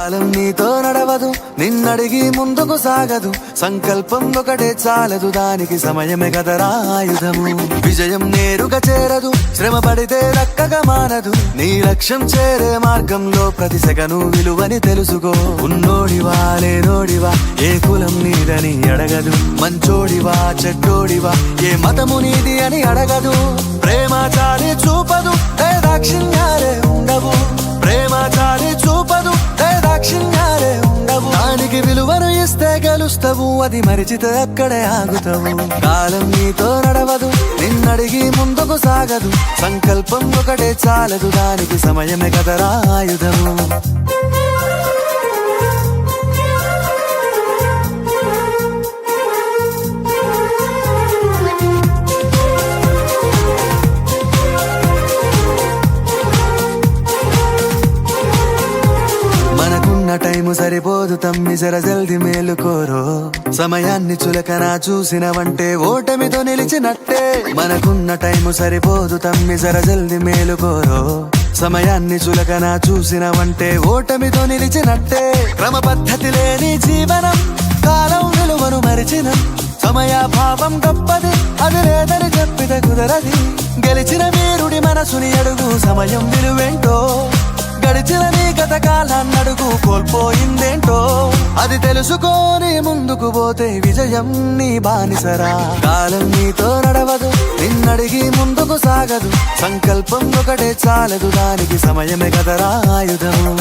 కాలం నీతో నడవదు, నిన్నడిగి ముందుకు సాగదు. సంకల్పం ఒకటే చాలదు, దానికి సమయమే కదరా ఆయుధము. విజయం నేరుగా చేరదు, శ్రమ పడితే దక్కగా మానదు. నీ లక్ష్యం చేరే మార్గంలో ప్రతి సెకను విలువని తెలుసుకో. ఉన్నోడివా లేనోడివా, ఏ కులం నీదని అడగదు. మంచోడివా చెడ్డోడివా, ఏ మతము నీది అని అడగదు. ప్రేమ చాలి చూపదు, దాక్షిణ్యాలే ఉండవు. ప్రేమ చాలి చూపదు, దాక్షిణ్యాలే ఉండవు. దానికి విలువను ఇస్తే గెలుస్తావు, అది మరిచితే అక్కడే ఆగుతావు. కాలం నీతో నడవదు, నిన్నడిగి ముందుకు సాగదు. సంకల్పం ఒకటే చాలదు, దానికి సమయమే కదరా ఆయుధము. టైము సరిపోదు తమ్మి, జర జల్ది మేలుకోరో. సమయాన్ని చులకనా చూసినవంటే ఓటమితో నిలిచినట్టే. మనకున్న టైము సరిపోదు తమ్మి, జర జల్ది మేలుకోరో. సమయాన్ని చులకనా చూసినవంటే ఓటమితో నిలిచినట్టే. క్రమ పద్ధతి లేని జీవనం, కాలం విలువను మరిచిన. సమయాభావం గొప్పది, అది లేదని చెప్పితే కుదరది. గెలిచిన వీరుడి మనసుని అడుగు, సమయం విలువేంటో. గడిచిన నీ గత కాలాన్నడుగు, కోల్పోయిందేంటో. అది తెలుసుకొని ముందుకు పోతే విజయం నీ బానిసరా. కాలం నీతో నడవదు, నిన్నడిగి ముందుకు సాగదు. సంకల్పం ఒకటే చాలదు, దానికి సమయమే కదరా ఆయుధము.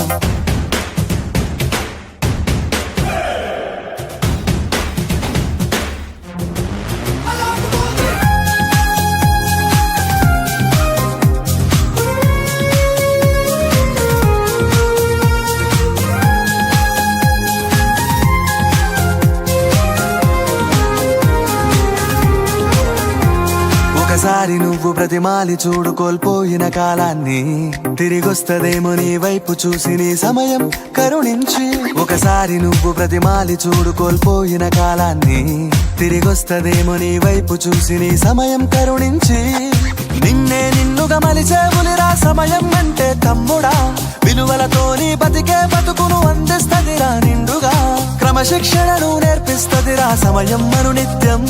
ఒకసారి నువ్వు ప్రతిమాలి చూడు కోల్పోయిన కాలాన్ని. తిరిగొస్తదేమో నీ వైపు చూసి నీ సమయం కరుణించి. ఒకసారి నువ్వు ప్రతిమాలి చూడు కోల్పోయిన కాలాన్ని. తిరిగొస్తదేమో నీ వైపు చూసి నీ సమయం కరుణించి. నిన్నే నిన్నుగా మలిచేవులిరా సమయం అంటే తమ్ముడా. విలువలతోని బతికే బతుకును అందిస్తదిరా నిండుగా. క్రమశిక్షణను నేర్పిస్తదిరా సమయం మను నిత్యం.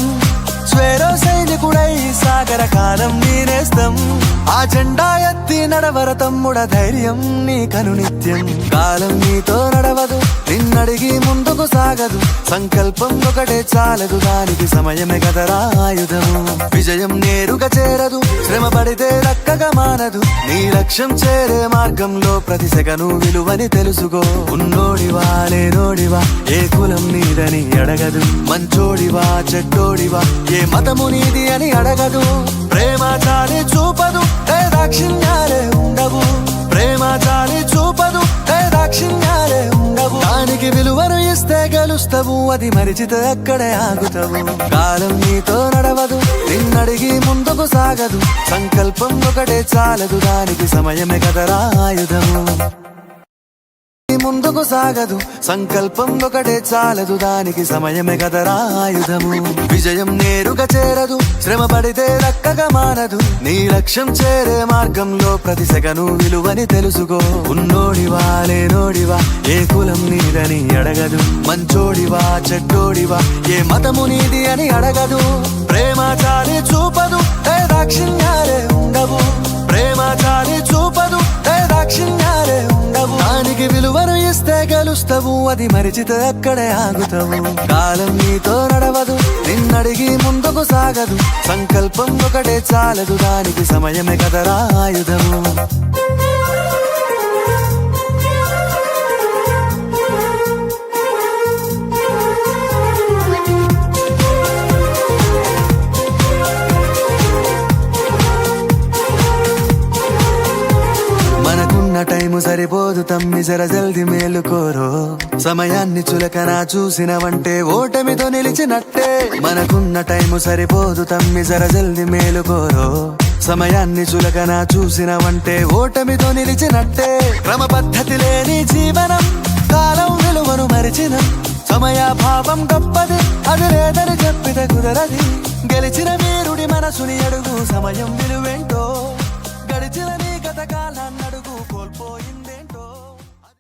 స్వేరో సైనికుడై సాగర కాలం నీనేస్తం. ఆ జెండా ఎత్తి నడవర తమ్ముడ, ధైర్యం నీ కను నిత్యం. కాలం నీతో నడవదు, నిన్నడిగి ముందుకు సాగదు. సంకల్పం ఒకటే చాలదు, దానికి సమయమే కదరా ఆయుధము. విజయం నేరుగా చేరదు, శ్రమ పడితే దక్కగా మానదు. నీ లక్ష్యం చేరే మార్గంలో ప్రతి సెకను విలువని తెలుసుకో. ఉన్నోడివా లేనోడివా, ఏ కులం నీదని అడగదు. మంచోడివా చెడ్డోడివా, ఏ మతము నీది అని అడగదు. ప్రేమ చాలి చూపదు, దాక్షిణ్యాలే ఉండవు. ప్రేమ చాలి చూపదు, దాక్షిణ్యాలే ఉండవు. దానికి విలువను ఇస్తే గెలుస్తావు, అది మరిచితే అక్కడే ఆగుతావు. కాలం నీతో నడవదు, నిన్నడిగి ముందుకు సాగదు. సంకల్పం ఒకటే చాలదు, దానికి సమయమే కదరా ఆయుధము. ముందుకు సాగదు, సంకల్పం ఒకటే చాలదు, దానికి సమయమే కదరా ఆయుధము. విజయం నేరుగా చేరదు, శ్రమ పడితే దక్కగా మానదు. నీ లక్ష్యం చేరే మార్గంలో ప్రతి సెకను విలువని తెలుసుకో. ఉన్నోడివా లేనోడివా, ఏ కులం నీదని అడగదు. మంచోడివా చెడ్డోడివా, ఏ మతము నీది అని అడగదు. ప్రేమ చాలి చూపదు, దాక్షిణ్యాలే ఉండవు. ప్రేమ చాలి చూపదు, దాక్షిణ్యాలే ఉండవు. దానికి విలువను ఇస్తే గెలుస్తావు, అది మరిచితే అక్కడే ఆగుతావు. కాలం నీతో నడవదు, నిన్నడిగి ముందుకు సాగదు. సంకల్పం ఒకటే చాలదు, దానికి సమయమే కదరా ఆయుధము. టైము సరిపోదు తమ్మి, జర జల్ది మేలుకోరో. సమయాన్ని చులకనా చూసినవంటే ఓటమితో నిలిచినట్టే. మనకున్న టైము సరిపోదు తమ్మి, జర జల్ది మేలుకోరో. సమయాన్ని చులకనా చూసినవంటే ఓటమితో నిలిచినట్టే. క్రమ పద్ధతి లేని జీవనం, కాలం విలువను మరిచిన. సమయాభావం గొప్పది, అది లేదని చెప్పితే కుదరది. గెలిచిన వీరుడి మనసుని అడుగు, సమయం విలువేంటో. గడిచిన